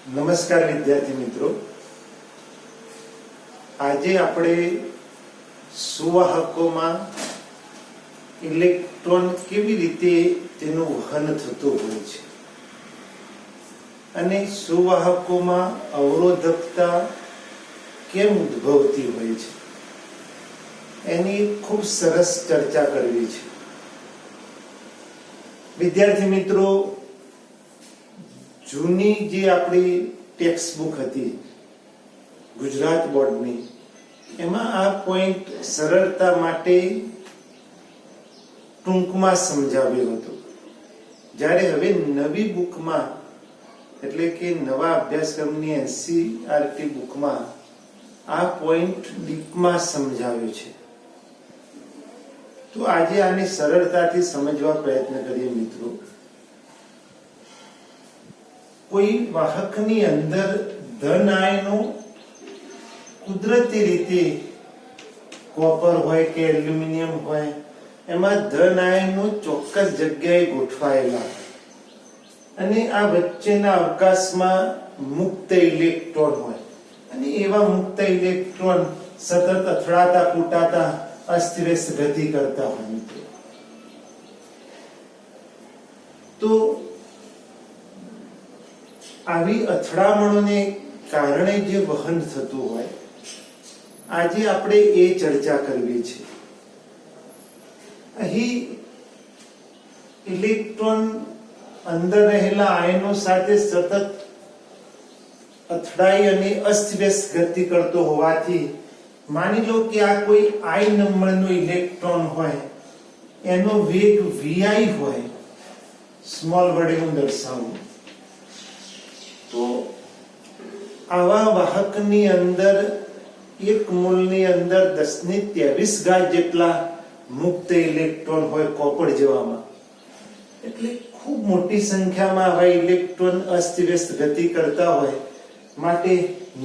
નમસ્કાર વિદ્યાર્થી મિત્રો, આજે આપણે સુવાહકોમાં ઇલેક્ટ્રોન કેવી રીતે તેનું વહન થતું હોય છે અને સુવાહકોમાં અવરોધકતા કેમ ઉદ્ભવતી હોય છે એની ખૂબ સરસ ચર્ચા કરવી છે. વિદ્યાર્થી મિત્રો, જૂની જે આપણી ટેક્સ્ટ બુક હતી ગુજરાત બોર્ડની, એમાં આ પોઈન્ટ સરળતા માટે ટૂંકમાં સમજાવ્યો હતો. જ્યારે હવે નવી બુકમાં એટલે કે નવા અભ્યાસક્રમની એનસીઈઆરટી બુકમાં આ પોઈન્ટ ડીપમાં સમજાવ્યો છે. તો આજે આને સરળતાથી સમજવા પ્રયત્ન કરીએ મિત્રો. કોઈ વાહકની અંદર ધન આયનો કુદરતી રીતે કોપર હોય કે એલ્યુમિનિયમ હોય, એમાં ધન આયનો ચોક્કસ જગ્યાએ ગોઠવાયેલા અને આ વચ્ચેના અવકાશમાં મુક્ત ઇલેક્ટ્રોન હોય અને એવા મુક્ત ઇલેક્ટ્રોન સતત અથડાતા કૂટાતા અસ્તવ્યસ્ત ગતિ કરતા હોય મિત્રો. તો આવી અથડામણોને કારણે જે વહન થતું હોય, આજે આપણે એ ચર્ચા કરવી છે. અહીં ઇલેક્ટ્રોન અંદર રહેલા આયનો સાથે સતત અથડાઈ અને અસ્તવ્યસ્ત ગતિ કરતો હોવાથી માની લો કે આ કોઈ આઈ નંબરનો ઇલેક્ટ્રોન હોય, એનો વેગ vi હોય, સ્મોલ વડે હું દર્શાવું તો આવા વાહકની અંદર એક મોલની અંદર 1023 ઘાત જેટલા મુક્ત ઇલેક્ટ્રોન હોય કોપર જેવામાં. એટલે ખૂબ મોટી સંખ્યામાં આવા ઇલેક્ટ્રોન અસ્તવ્યસ્ત ગતિ કરતા હોય, માટે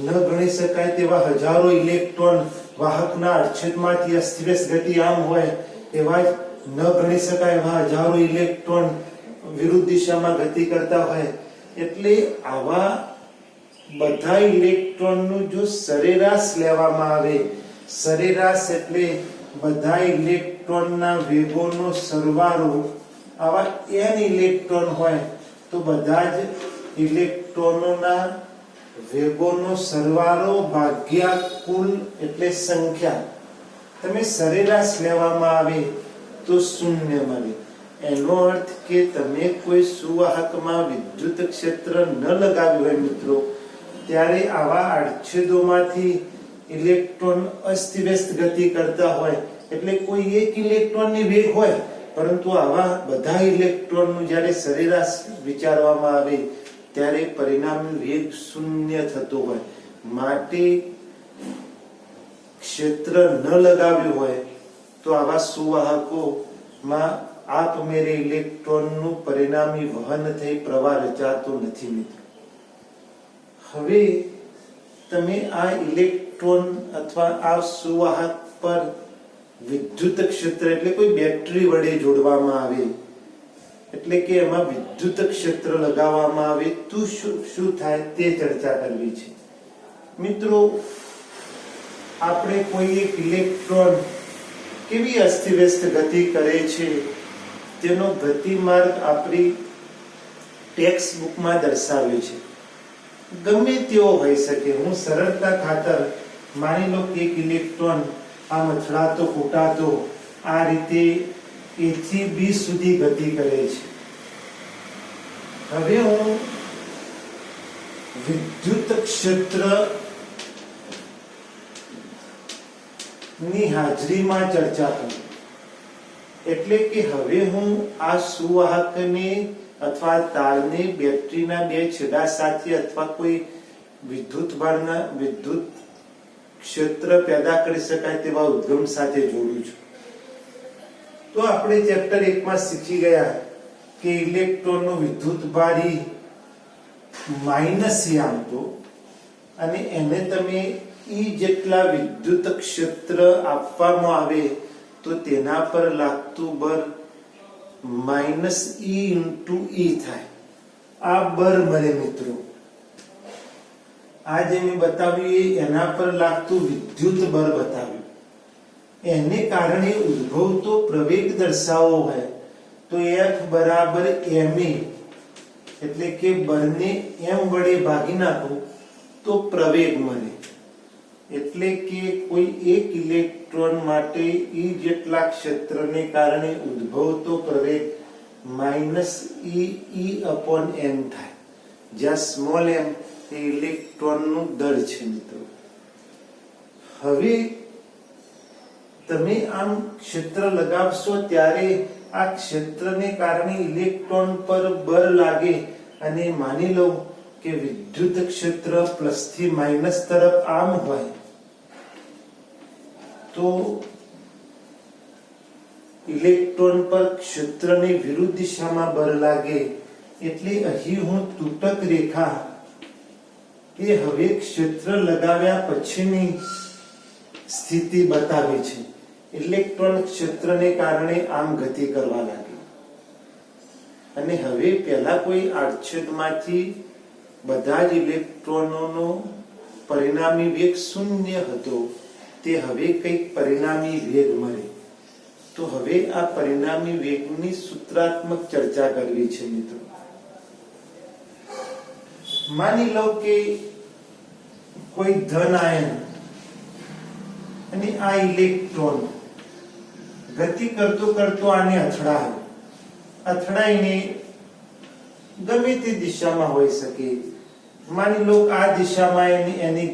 ન ગણી શકાય તેવા હજારો ઇલેક્ટ્રોન વાહકના અડછેદમાંથી અસ્તવ્યસ્ત ગતિ આમ હોય, એવા જ ન ગણી શકાય એવા હજારો ઇલેક્ટ્રોન વિરુદ્ધ દિશામાં ગતિ કરતા હોય. એટલે આવા બધા ઇલેક્ટ્રોનનું જો સરેરાશ લેવામાં આવે, સરેરાશ એટલે બધા ઇલેક્ટ્રોનના વેગોનો સરવાળો, આવા n ઇલેક્ટ્રોન હોય તો બધા જ ઇલેક્ટ્રોનોના વેગોનો સરવાળો ભાગ્યા કુલ એટલે સંખ્યા, તમે સરેરાશ લેવામાં આવે તો શૂન્ય મળે. એનો અર્થ કે તમે કોઈ સુવાહકમાં વિદ્યુત ક્ષેત્ર ન લગાવ્યું હોય મિત્રો, ત્યારે આવા આડછેદોમાંથી ઇલેક્ટ્રોન અસ્તવ્યસ્ત ગતિ કરતા હોય, એટલે કોઈ એક ઇલેક્ટ્રોનની વેગ હોય, પરંતુ આવા બધા ઇલેક્ટ્રોનનું જ્યારે સરેરાશ વિચારવામાં આવે ત્યારે પરિણામી વેગ શૂન્ય થતો હોય. માટે ક્ષેત્ર ન લગાવ્યું હોય તો આવા સુવાહકોમાં આપમેળે ઇલેક્ટ્રોનનું પરિણામી વહન થઈ પ્રવાહ રચાતો નથી મિત્રો. હવે તમે આ ઇલેક્ટ્રોન અથવા આ સુવાહક પર વિદ્યુત ક્ષેત્ર એટલે કોઈ બેટરી વડે જોડવામાં આવે, એટલે કે એમાં વિદ્યુત ક્ષેત્ર લગાવવામાં આવે તો શું થાય તે ચર્ચા કરવી છે મિત્રો. આપણે કોઈ એક ઇલેક્ટ્રોન કેવી અસ્તવ્યસ્ત ગતિ કરે છે તેનો ગતિમાર્ગ આપણી ટેક્સ્ટ બુકમાં દર્શાવ્યો છે. ગમે તેવો હોઈ શકે. હું સરળતા ખાતર માની લો કે એક ઇલેક્ટ્રોન આમ અથડાતો કૂટાતો આ રીતે A થી B સુધી ગતિ કરે છે. હવે હું વિદ્યુત ક્ષેત્ર ની હાજરીમાં ચર્ચા કરું. એટલે કે હવે હું આ સુવાહકને અથવા તારને બેટરીના બે છેડા સાથે અથવા કોઈ વિદ્યુત ભારના વિદ્યુત ક્ષેત્ર પેદા કરી શકાય તેવા ઉદ્ગમ સાથે જોડું છું. તો આપણે ચેપ્ટર 1 માં શીખી ગયા કે ઇલેક્ટ્રોનનો વિદ્યુત ભારી માઈનસ આમ તો, અને એને તમે E જેટલા વિદ્યુત ક્ષેત્ર આપવામાં આવે તો તેના પર લાગતું બળ -E × E થાય. આ બળ મળે મિત્રો. આ જે મેં બતાવ્યું એ એના પર લાગતું વિદ્યુત બળ બતાવ્યું. એને કારણે ઉદ્ભવતો પ્રવેગ દર્શાવવો હોય તો F બરાબર ma, એટલે કે બળને m વડે ભાગી નાખો તો પ્રવેગ મળે. એટલે કે કોઈ એક ઇલેક્ટ્રોન માટે E જેટલા ક્ષેત્રને કારણે ઉદ્ભવતો પ્રવેગ -e/m થાય, જ્યાં સ્મોલ m એ ઇલેક્ટ્રોનનું દળ છે મિત્રો. હવે તમે આમ ક્ષેત્ર લગાવશો ત્યારે આ ક્ષેત્રને કારણે ઇલેક્ટ્રોન પર બળ લાગે અને માની લો કે વિદ્યુત ક્ષેત્ર પ્લસ થી માઇનસ તરફ આમ હોય તો ઇલેક્ટ્રોન પર ક્ષેત્રની વિરુદ્ધ દિશામાં બળ લાગે. એટલે અહીં હું તૂટક રેખા એ હવે ક્ષેત્ર લગાવ્યા પછીની સ્થિતિ બતાવે છે. ઇલેક્ટ્રોન ક્ષેત્રને કારણે આમ ગતિ કરવા લાગે અને હવે પહેલા કોઈ આડછેદમાંથી બધા જ ઇલેક્ટ્રોનોનો પરિણામી વેગ શૂન્ય હતો, તે હવે કંઈક પરિણામી વેગ મળે. તો હવે આ પરિણામી વેગની સૂત્રાત્મક ચર્ચા કરવી છે મિત્રો. માની લો કે કોઈ ધન આયન અને આ ઇલેક્ટ્રોન ગતિ કરતો કરતો આને અથડાઈને ગમે તે દિશામાં હોઈ શકે. માની લો આ દિશામાં એની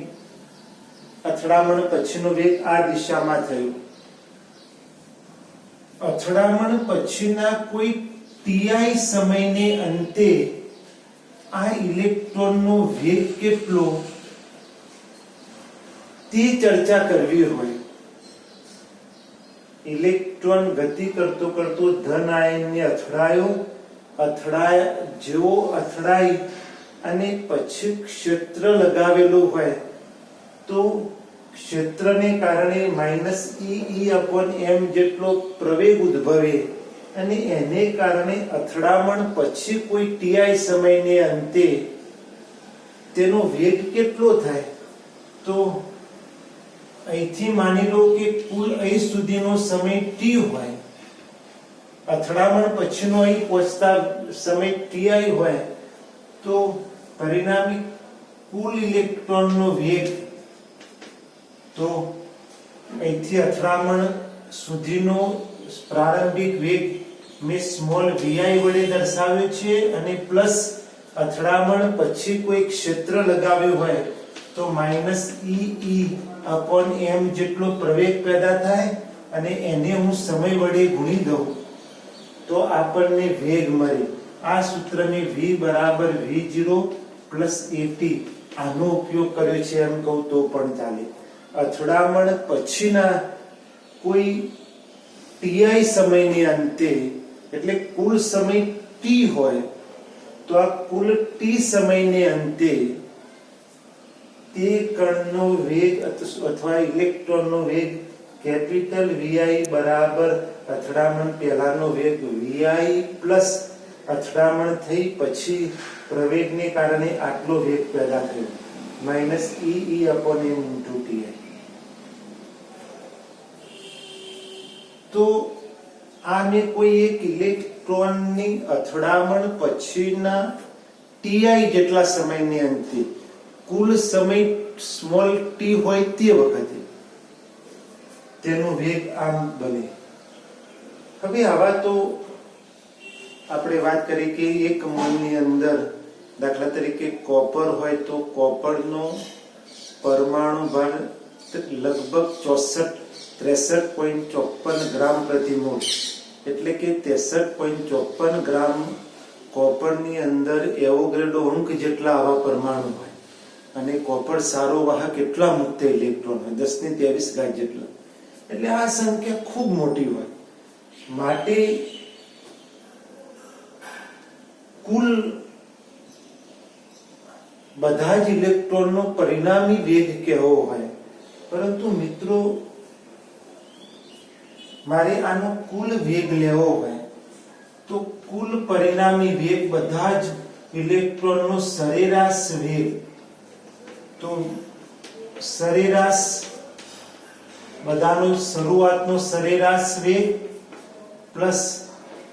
અથડામણ પછીનો વેગ આ દિશામાં થયો. અથડામણ પછીના કોઈ ti સમયને અંતે આ ઇલેક્ટ્રોનનો વેગ કેટલો તે ચર્ચા કરવી હોય. ઇલેક્ટ્રોન ગતિ કરતો કરતો ધન આયનને અથડાઈ અને પછી ક્ષેત્ર લગાવેલું હોય તો ક્ષેત્રને કારણે -e/m જેટલો પ્રવેગ ઉદ્ભવે અને એને કારણે અથડામણ પછી કોઈ ti સમયને અંતે તેનો વેગ કેટલો થાય. તો અહીંથી માની લો કે કુલ અહીં સુધીનો સમય t હોય, અથડામણ પછીનો અહીં પહોંચતા સમય ti હોય, તો પરિણામી કુલ ઇલેક્ટ્રોનનો વેગ તો અહીંથી અથડામણ સુધીનો પ્રારંભિક વેગ મેં સ્મોલ vi વડે દર્શાવ્યો છે અને પ્લસ અથડામણ પછી કોઈ ક્ષેત્ર લગાવ્યું હોય તો -e/m જેટલો પ્રવેગ પેદા થાય અને એને હું સમય વડે ગુણી દઉં તો આપણને વેગ મળે. આ સૂત્રને v બરાબર v0 પ્લસ at આનો ઉપયોગ કર્યો છે એમ કહું તો પણ ચાલે. અથડામણ પછીના કોઈ ti સમયને અંતે એટલે કુલ સમય t હોય તો આ કુલ t સમયને અંતે તે કણનો વેગ અથવા ઇલેક્ટ્રોનનો વેગ કેપિટલ Vi બરાબર અથડામણ પહેલાનો વેગ Vi પ્લસ અથડામણ થઈ પછી પ્રવેગને કારણે આટલો વેગ પેદા થયો -e/m × ti. તો આને કોઈ એક ઇલેક્ટ્રોનની અથડામણ પછીના ti જેટલા સમયને અંતે કુલ સમય સ્મોલ t હોય તે વખતે તેનો વેગ આમ બને. હવે આવા તો આપણે વાત કરી કે એક મોલની અંદર દાખલા તરીકે કોપર હોય તો કોપરનો પરમાણુ ભાર લગભગ 63.54 ગ્રામ પ્રતિ મોલ, એટલે કે 63.54 ગ્રામ કોપરની અંદર એવોગાડ્રો અંક જેટલા આવા પરમાણુ હોય અને કોપર સારો વાહક એટલા મુક્ત ઇલેક્ટ્રોન હોય 1023 જેટલા. એટલે આ સંખ્યા ખૂબ મોટી હોય માટે કુલ બધા જ ઇલેક્ટ્રોનનો પરિણામી વેગ કેવો હોય. પરંતુ મિત્રો મારે આનો કુલ વેગ લેવો હોય તો કુલ પરિણામી વેગ બધા જ ઇલેક્ટ્રોનનો સરેરાશ વેગ તો સરેરાશ બધાનો શરૂઆતનો સરેરાશ વેગ પ્લસ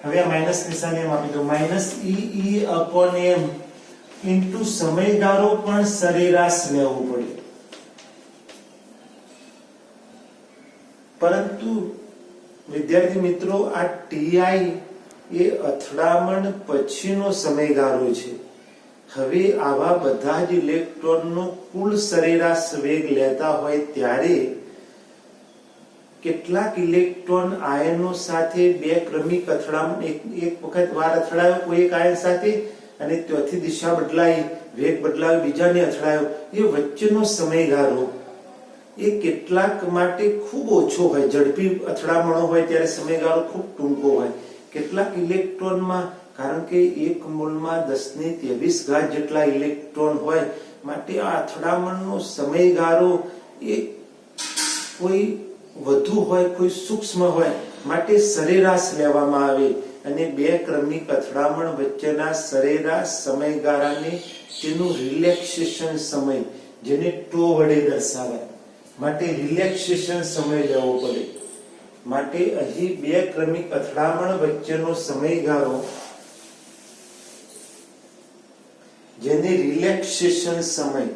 હવે આ માઈનસ નિશાની એમ આપી દો માઈનસ ઈ અપોન એમ ઇન્ટુ સમયગાળો પણ સરેરાશ લેવો પડે. પરંતુ વિદ્યાર્થી મિત્રો આ ટીઆઈ એ અથડામણ પછીનો સમયગાળો છે. હવે આવા બધા જ ઇલેક્ટ્રોનનો કુલ સરેરાશ વેગ લેતા હોય ત્યારે કેટલાક ઇલેક્ટ્રોન આયનો સાથે બે ક્રમિક અથડામણ એક વખત વાર અથડાયો કોઈ એક આયન સાથે અને ત્યાંથી દિશા બદલાઈ વેગ બદલાયો બીજાને અથડાયો એ વચ્ચેનો સમયગાળો એ કેટલાક માટે ખૂબ ઓછો હોય. ઝડપી અથડામણો હોય ત્યારે સમયગાળો ખૂબ ટૂંકો હોય. કેટલાક ઇલેક્ટ્રોનમાં કારણ કે એક મોલમાં 1023 જેટલા ઇલેક્ટ્રોન હોય માટે આ અથડામણનો સમયગાળો એ કોઈ વધુ હોય કોઈ સૂક્ષ્મ હોય માટે સરેરાશ લેવામાં આવે અને બે ક્રમિક અથડામણ વચ્ચેના સરેરાશ સમયગાળાને તેનું રિલેક્સેશન સમય જેને ટો વડે દર્શાવાય માટે રિલેક્સેશન સમય લેવો પડે. માટે અહીં બે ક્રમિક અથડામણ વચ્ચેનો સમયગાળો જેને રિલેક્સેશન સમય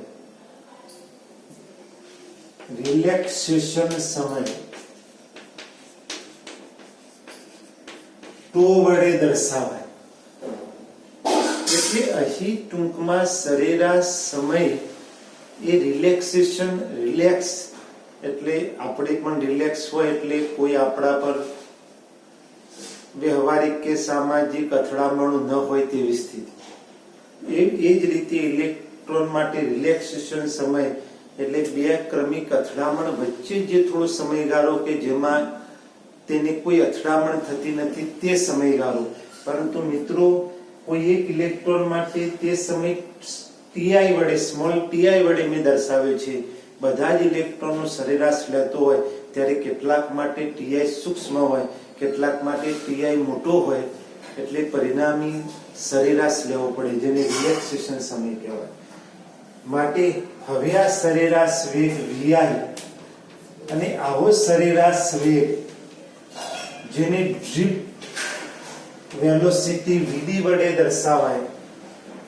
ટો વડે દર્શાવાય. એટલે અહીં ટૂંકમાં સરેરાશ સમય એ રિલેક્સેશન રિલેક્સ એટલે આપણે પણ રિલેક્સ હોય એટલે કોઈ આપણા પર વ્યવહારિક કે સામાજિક અથડામણો ન હોય તેવી સ્થિતિ. એ જ રીતે ઇલેક્ટ્રોન માટે રિલેક્સેશન સમય એટલે બે ક્રમિક અથડામણ વચ્ચે જે થોડો સમયગાળો કે જેમાં તેને કોઈ અથડામણ થતી નથી તે સમયગાળો. પરંતુ મિત્રો કોઈ એક ઇલેક્ટ્રોન માટે તે સમય ટીઆઈ વડે સ્મોલ ટીઆઈ વડે મેં દર્શાવ્યો છે. બધા જ ઇલેક્ટ્રોનનો સરેરાશ લેતો હોય ત્યારે કેટલાક માટે ટીઆઈ સૂક્ષ્મ હોય કેટલાક માટે ટીઆઈ મોટો હોય એટલે પરિણામી સરેરાશ લેવો પડે જેને રિલેક્સેશન સમય કહેવાય. માટે હવે આ સરેરાશ વેગ vi અને આવો સરેરાશ વેગ જેને ડ્રિફ્ટ વેલોસિટી vd વડે દર્શાવાય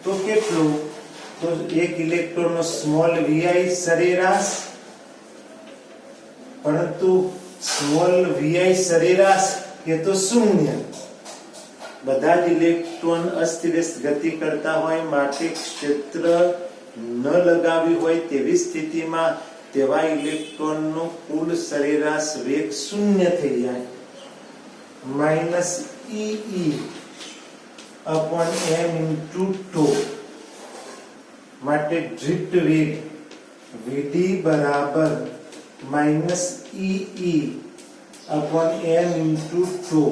તો કેટલું તો એક ઇલેક્ટ્રોનનો સ્મોલ vi સરેરાશ પરંતુ સ્મોલ vi સરેરાશ એ તો શૂન્ય. બધા જ ઇલેક્ટ્રોન અસ્તવ્યસ્ત ગતિ કરતા હોય માટે ક્ષેત્ર ન લગાવ્યું હોય તેવી સ્થિતિમાં તેવા ઇલેક્ટ્રોનનો કુલ સરેરાશ વેગ શૂન્ય થઈ જાય માઈનસ ઈ અપોન m ઇન્ટુ ટો. માટે ડ્રિફ્ટ વેગ vd બરાબર માઈનસ ઈ અપોન m ઇન્ટુ ટો.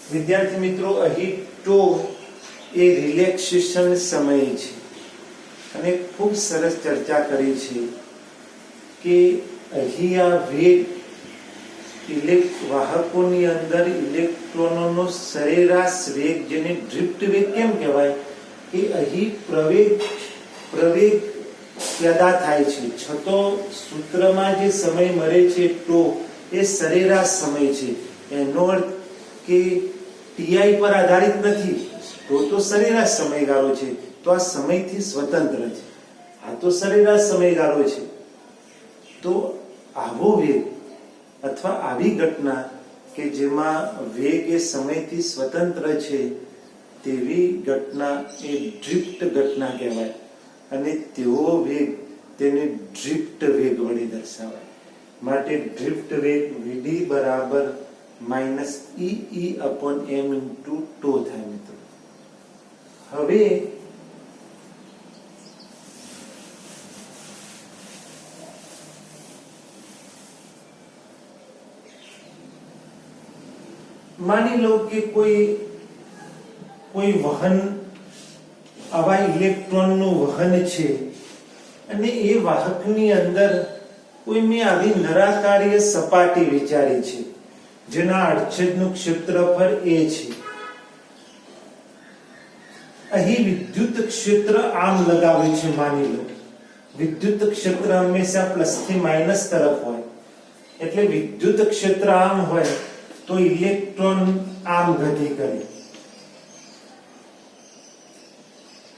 વિદ્યાર્થી મિત્રો અહીં ટો એ રિલેક્સેશન સમય છે અને ખૂબ સરસ ચર્ચા કરી છે કે અહીં આ વેગ વાહકોની અંદર ઇલેક્ટ્રોનોનો સરેરાશ વેગ જેને ડ્રિફ્ટ વેગ કેમ કહેવાય કે અહીં પ્રવેગ પેદા થાય છે છતાં સૂત્રમાં જે સમય મળે છે ટો એ સરેરાશ સમય છે. એનો અર્થ કે ટીઆઈ પર આધારિત નથી. તો સરેરાશ સમયગાળો છે તો આ સમયથી સ્વતંત્ર છે. આ તો સરેરાશ સમયગાળો છે. તો આવો વેગ અથવા આવી ઘટના કે જેમાં વેગ એ સમયથી સ્વતંત્ર છે તેવી ઘટના એ ડ્રિફ્ટ ઘટના કહેવાય અને તેવો વેગ તેને ડ્રિફ્ટ વેગ વડે દર્શાવાય. માટે ડ્રિફ્ટ વેગ vd બરાબર માઈનસ ઈ અપોન m ઇન્ટુ ટો થાય મિત્રો. હવે માની લો કે કોઈ વહન આવા ઇલેક્ટ્રોનનું વહન છે અને એ વાહકની અંદર કોઈ મેં આવી નળાકારીય સપાટી વિચારી છે જેના આડછેદનું ક્ષેત્રફળ a છે. અહીં વિદ્યુત ક્ષેત્ર આમ લગાવે છે માની લો વિદ્યુત ક્ષેત્ર હંમેશા પ્લસ થી માઇનસ તરફ હોય, એટલે વિદ્યુત ક્ષેત્ર આમ હોય તો ઇલેક્ટ્રોન આમ ગતિ કરે.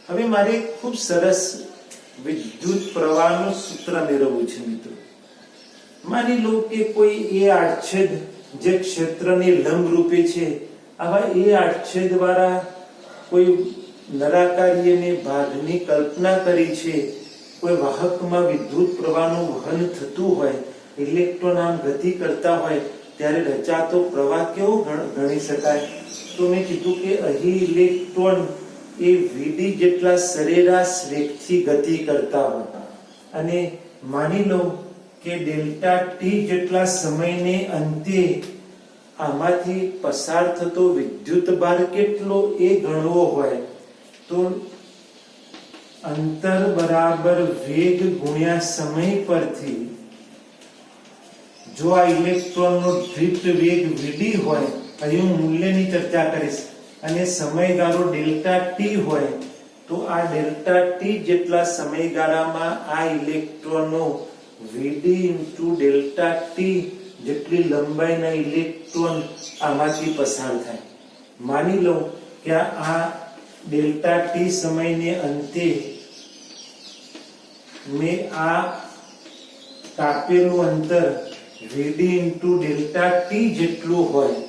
હવે મારે ખૂબ સરસ વિદ્યુત પ્રવાહનું સૂત્ર મેળવવું છે મિત્રો. માની લો કે કોઈ એ આડછેદ જે ક્ષેત્રની લંબ રૂપે છે, આવા એ આડછેદ વાળા કોઈ નળાકારીય ભાગની કલ્પના કરી છે. કોઈ વાહકમાં વિદ્યુત પ્રવાહનું વહન થતું હોય, ઇલેક્ટ્રોન આમ ગતિ કરતા હોય, ત્યારે રચાતો પ્રવાહ કેવો ગણી શકાય? તો મેં કીધું કે અહીં ઇલેક્ટ્રોન એ vd જેટલા સરેરાશ વેગથી ગતિ કરતા હોય, અને માની લો કે ડેલ્ટા ટી જેટલા સમયને અંતે આમાંથી પસાર થતો વિદ્યુત ભાર કેટલો એ ગણવો હોય, તો અંતર બરાબર વેગ ગુણ્યા સમય પરથી જો આ ઇલેક્ટ્રોનનો ડ્રિફ્ટ વેગ vd હોય, અહીં હું મૂલ્યની ચર્ચા કરીશ, અને સમયગાળો ડેલ્ટા ટી હોય, તો આ ડેલ્ટા ટી જેટલા સમયગાળામાં આ ઇલેક્ટ્રોનો vd ઇન્ટુ ડેલ્ટા ટી જેટલી લંબાઈના ઇલેક્ટ્રોન આમાંથી પસાર થાય. માની લો કે આ ડેલ્ટા ટી સમયને અંતે મેં આ કાપેલું અંતર vd ઇન્ટુ ડેલ્ટા ટી જેટલું હોય,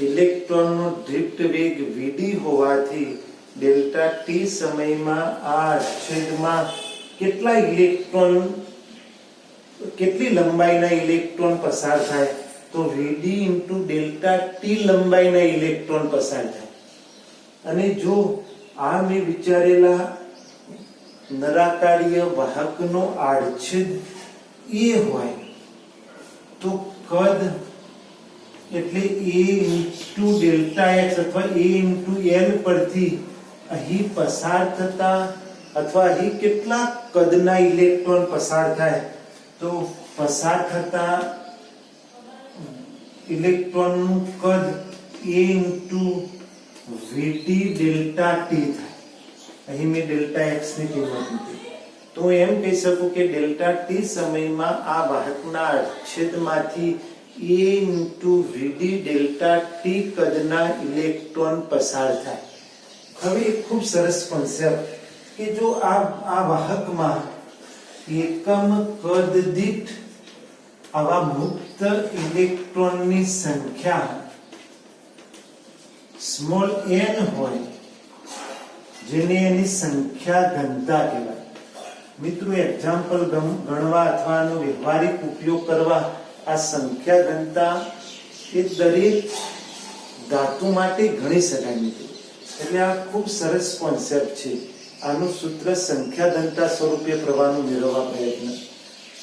ઇલેક્ટ્રોનનો ડ્રિફ્ટ વેગ vd હોવાથી ડેલ્ટા ટી સમયમાં આ છેદમાં કેટલા ઇલેક્ટ્રોન, કેટલી લંબાઈના ઇલેક્ટ્રોન પસાર થાય, તો vd ઇન્ટુ ડેલ્ટા ટી લંબાઈના ઇલેક્ટ્રોન પસાર થાય. અને જો આ મેં વિચારેલા નળાકારીય વાહકનો આડછેદ એ હોય, તો કદ એટલે a ઇન્ટુ ડેલ્ટા x અથવા a ઇન્ટુ l પરથી અહીં પસાર થતા અથવા અહીં કેટલા કદના ઇલેક્ટ્રોન પસાર થાય, તો પસાર થતા ઇલેક્ટ્રોનનું કદ a into vd delta T થાય. અહીં મેં ડેલ્ટા x ની કિંમત મૂકી, તો એમ કહી શકું કે ડેલ્ટા ટી સમયમાં આ વાહકના આડછેદમાંથી a into vd delta T કદના ઇલેક્ટ્રોન પસાર થાય. હવે એક ખૂબ સરસ કોન્સેપ્ટ કે જો આ વાહકમાં એકમ કદ દીઠ આવા મુક્ત ઇલેક્ટ્રોનની સંખ્યા સ્મોલ n હોય, જેને એની સંખ્યા ઘનતા કહેવાય. મિત્રો એક્ઝામ્પલ ગણવા અથવા આનો વ્યવહારિક ઉપયોગ કરવા આ સંખ્યા ઘનતા એ દરેક ધાતુ માટે ગણી શકાય મિત્રો. એટલે આ ખૂબ સરસ કોન્સેપ્ટ છે. આનું સૂત્ર સંખ્યા ઘનતા સ્વરૂપે પ્રવાહનું મેળવવા પ્રયત્ન.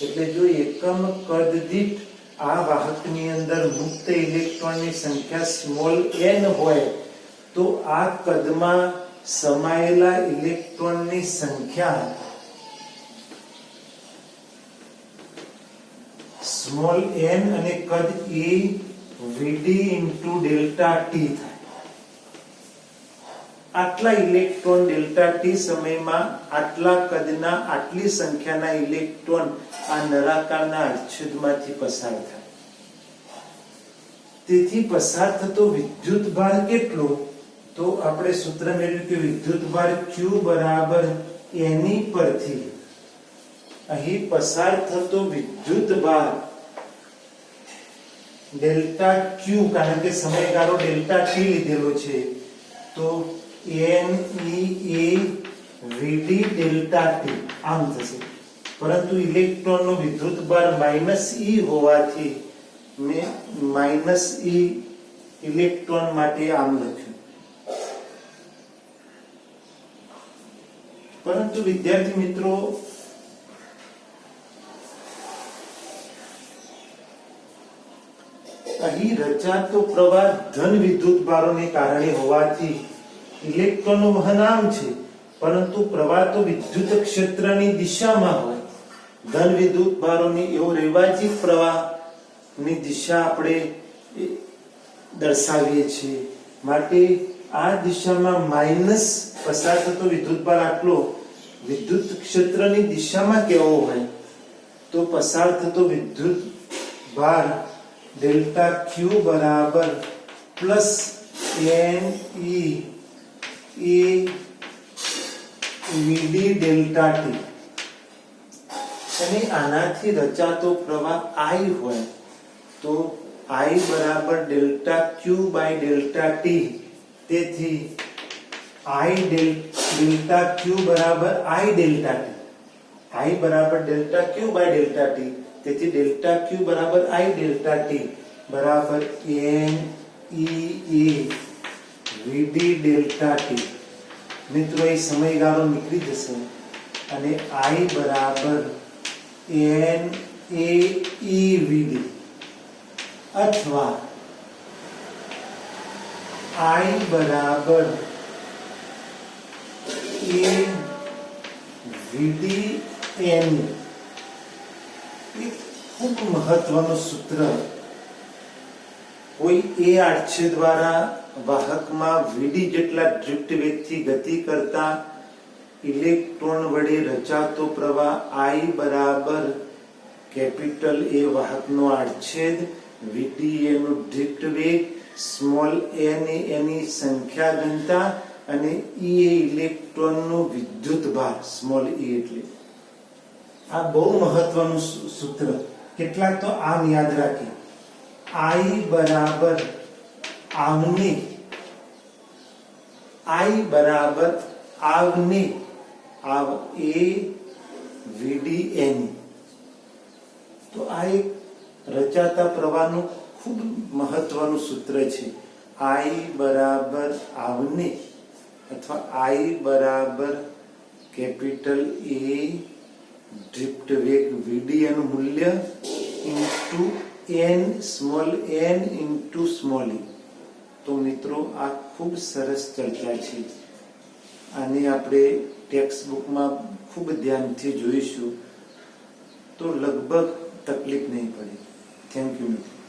એટલે જો એકમ કદ દીઠ આ વાહકની અંદર મુક્ત ઇલેક્ટ્રોનની સંખ્યા સ્મોલ n હોય, તો આ કદમાં સમાયેલા ઇલેક્ટ્રોનની સંખ્યા સ્મોલ n અને કદ a vd into delta T થાય. આટલા ઇલેક્ટ્રોન ડેલ્ટા ટી સમયમાં આટલા કદના આટલી સંખ્યાના ઇલેક્ટ્રોન આ નળાકારના આડછેદમાંથી પસાર થાય. તેથી પસાર થતો વિદ્યુત ભાર કેટલો, તો આપણે સૂત્ર મેળવ્યું કે વિદ્યુત ભાર q બરાબર n પરથી અહીં પસાર થતો વિદ્યુત ભાર ડેલ્ટા q, કારણ કે સમયગાળો ડેલ્ટા ટી લીધેલો છે, તો n e a vd delta T આમ થશે. પરંતુ ઇલેક્ટ્રોનનો વિદ્યુત ભાર -e હોવાથી મેં -e ઇલેક્ટ્રોન માટે આમ લખ્યું. પરંતુ વિદ્યાર્થી મિત્રો, અહીં રચાતો પ્રવાહ ધન વિદ્યુત ભારોને કારણે હોવાથી ઇલેક્ટ્રોનનું વહન આમ છે, પરંતુ પ્રવાહ તો વિદ્યુત ક્ષેત્રની દિશામાં હોય. ધન વિદ્યુત ભારોની એવો રૈવાજિક પ્રવાહની દિશા આપણે દર્શાવીએ છીએ. માટે આ દિશામાં માઇનસ પસાર થતો વિદ્યુત ભાર આટલો, વિદ્યુત ક્ષેત્રની દિશામાં કેવો હોય તો પસાર થતો વિદ્યુત ભાર ડેલ્ટા ક્યુ બરાબર plus N E A V D delta T અને આનાથી રચાતો પ્રવાહ I હોય તો I બરાબર delta Q by delta T તેથી I ડેલ્ટા ક્યુ બરાબર I ડેલ્ટા ટી I બરાબર delta Q by delta T તેથી ડેલ્ટા ક્યુ બરાબર I ડેલ્ટા ટી બરાબર n e a V D delta T મિત્રો એ સમયગાળો નીકળી જશે અને I બરાબર n a e વીડી અથવા I બરાબર a વીડી n એક ખૂબ મહત્વનું સૂત્ર કોઈ એ આડછેદ દ્વારા વાહકમાં વીડી જેટલા ડ્રિફ્ટ વેગથી ગતિ કરતા ઇલેક્ટ્રોન વડે રચાતો પ્રવાહ I બરાબર કેપિટલ A વાહકનો આડછેદ વીડી એનો ડ્રિફ્ટ વેગ સ્મોલ a એની સંખ્યા ઘનતા અને E એ ઇલેક્ટ્રોનનો વિદ્યુત ભાર સ્મોલ e એટલે આ બહુ મહત્વનું સૂત્ર કેટલાક તો આમ યાદ રાખીએ I બરાબર આવની I બરાબર આવની આવ a વીડી n તો આ એક રચાતા પ્રવાહનું ખૂબ મહત્વનું સૂત્ર છે I બરાબર આવની અથવા I બરાબર કેપિટલ A ડ્રિફ્ટ વેગ વીડી એનું મૂલ્ય into n small n into small e તો મિત્રો આ ખૂબ સરસ ચર્ચા છે આને આપણે ટેક્સ્ટ બુકમાં ખૂબ ધ્યાનથી જોઈશું તો લગભગ તકલીફ નહીં પડે થેન્ક યુ મિત્રો